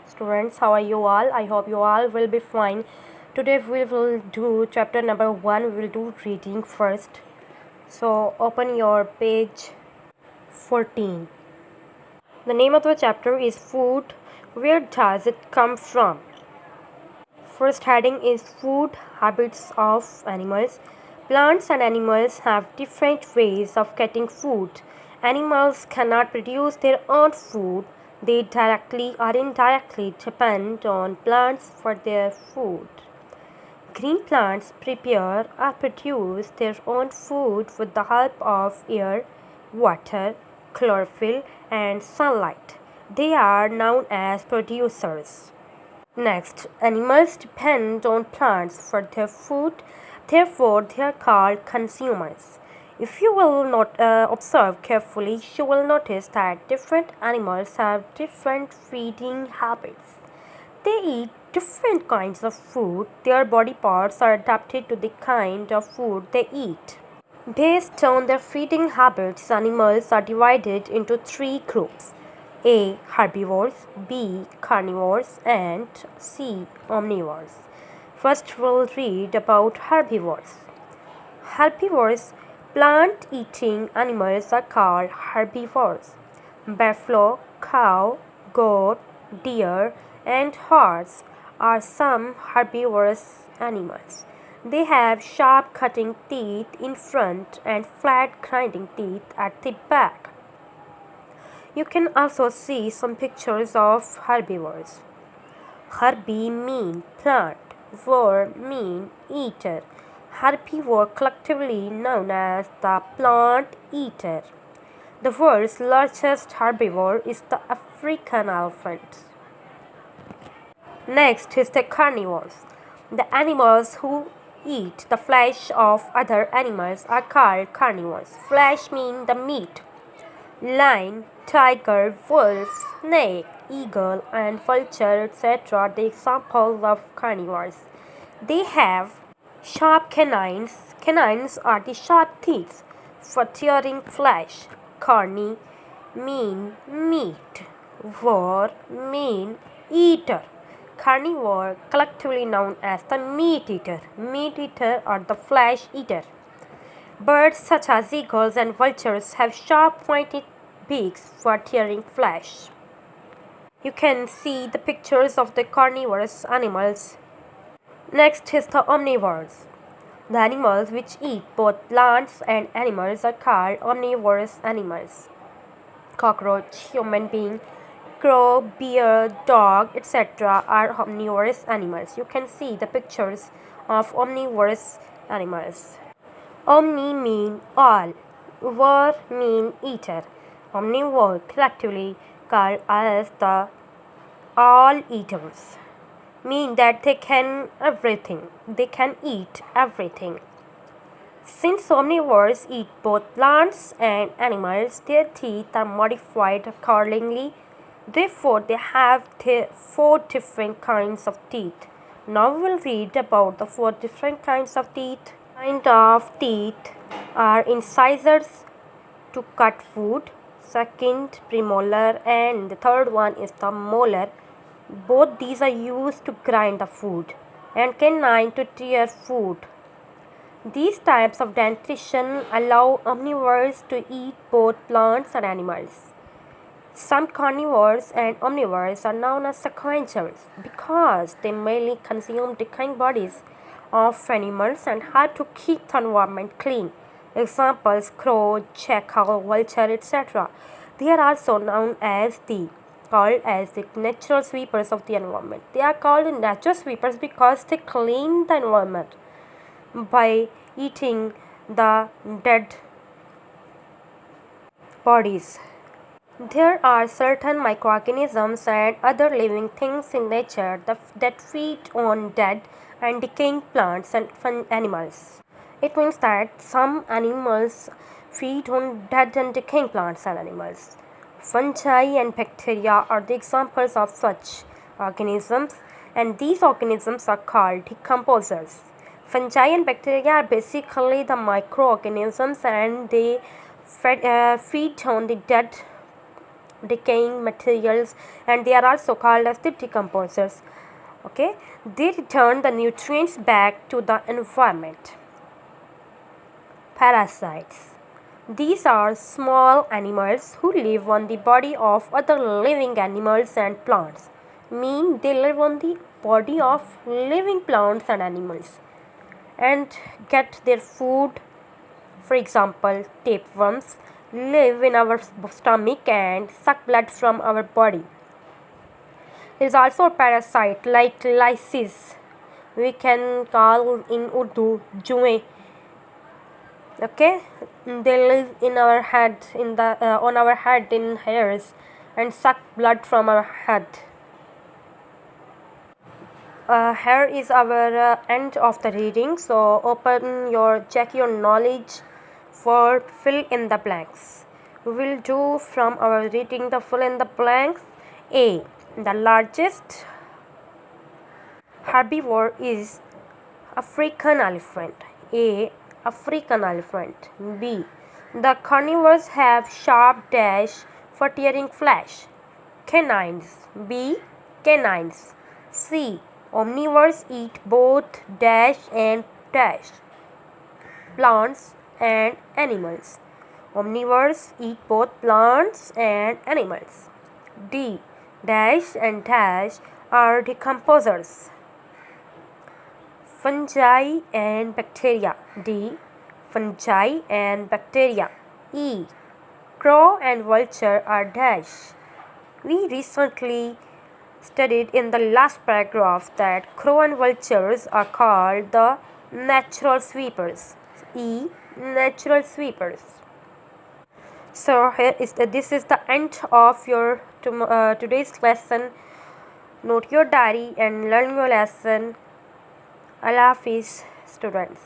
Students, how are you all? I hope you all will be fine. Today we will do chapter number 1. We will do reading first. So open your page 14. The name of the chapter is Food. Where does it come from? First heading is Food Habits of Animals. Plants and animals have different ways of getting food. Animals cannot produce their own food. They directly or indirectly depend on plants for their food. Green plants prepare or produce their own food with the help of air, water, chlorophyll, and sunlight. They are known as producers. Next, animals depend on plants for their food, therefore, they are called consumers. If you will not observe carefully, you will notice that different animals have different feeding habits. They eat different kinds of food. Their body parts are adapted to the kind of food they eat. Based on their feeding habits, animals are divided into three groups: A. Herbivores, B. Carnivores, and C. Omnivores. First, we'll read about herbivores. Herbivores, plant-eating animals, are called herbivores. Buffalo, cow, goat, deer, and horse are some herbivorous animals. They have sharp cutting teeth in front and flat grinding teeth at the back. You can also see some pictures of herbivores. Herbie mean plant, vor mean eater. Herbivore collectively known as the plant eater. The world's largest herbivore is the African elephant. Next is the carnivores. The animals who eat the flesh of other animals are called carnivores. Flesh means the meat. Lion, tiger, wolf, snake, eagle, and vulture, etc. are the examples of carnivores. They have sharp canines. Canines are the sharp teeth for tearing flesh. Carni mean meat. Vor mean eater. Carnivore, collectively known as the meat eater. Meat eater or the flesh eater. Birds such as eagles and vultures have sharp pointed beaks for tearing flesh. You can see the pictures of the carnivorous animals. Next is the omnivores. The animals which eat both plants and animals are called omnivorous animals. Cockroach, human being, crow, bear, dog, etc. are omnivorous animals. You can see the pictures of omnivorous animals. Omni mean all, vor mean eater. Omnivore collectively called as the all eaters mean that they can eat everything. Since omnivores eat both plants and animals, their teeth are modified accordingly. Therefore, they have 4 different kinds of teeth. Now we will read about the 4 different kinds of teeth. Kind of teeth are incisors to cut food, second premolar, and the third one is the molar. Both these are used to grind the food, and canine to tear food. These types of dentition allow omnivores to eat both plants and animals. Some carnivores and omnivores are known as scavengers because they mainly consume decaying bodies of animals and help to keep the environment clean. Examples: crow, jackal, vulture, etc. They are also known as called as the natural sweepers of the environment. They are called natural sweepers because they clean the environment by eating the dead bodies. There are certain microorganisms and other living things in nature that feed on dead and decaying plants and animals. It means that some animals feed on dead and decaying plants and animals. Fungi and bacteria are the examples of such organisms, and these organisms are called decomposers. Fungi and bacteria are basically the microorganisms, and they feed on the dead decaying materials, and they are also called as the decomposers. Okay, they return the nutrients back to the environment. Parasites. These are small animals who live on the body of other living animals and plants. Mean they live on the body of living plants and animals and get their food. For example, tapeworms live in our stomach and suck blood from our body. There is also a parasite like lice. We can call in Urdu juए. Okay, they live in our head, in the on our head in hairs, and suck blood from our head. Here is our end of the reading. So check your knowledge for fill in the blanks. We will do from our reading the fill in the blanks. A. The largest herbivore is African elephant. A. African elephant. B. The carnivores have sharp dash for tearing flesh. Canines. B. Canines. C. Omnivores eat both dash and dash, plants and animals. Omnivores eat both plants and animals. D. Dash and dash are decomposers. Fungi and bacteria. D. Fungi and bacteria. E. Crow and vulture are dash. We recently studied in the last paragraph that crow and vultures are called the natural sweepers. E. Natural sweepers. So this is the end of your today's lesson. Note your diary and learn your lesson. Allah Hafiz, students.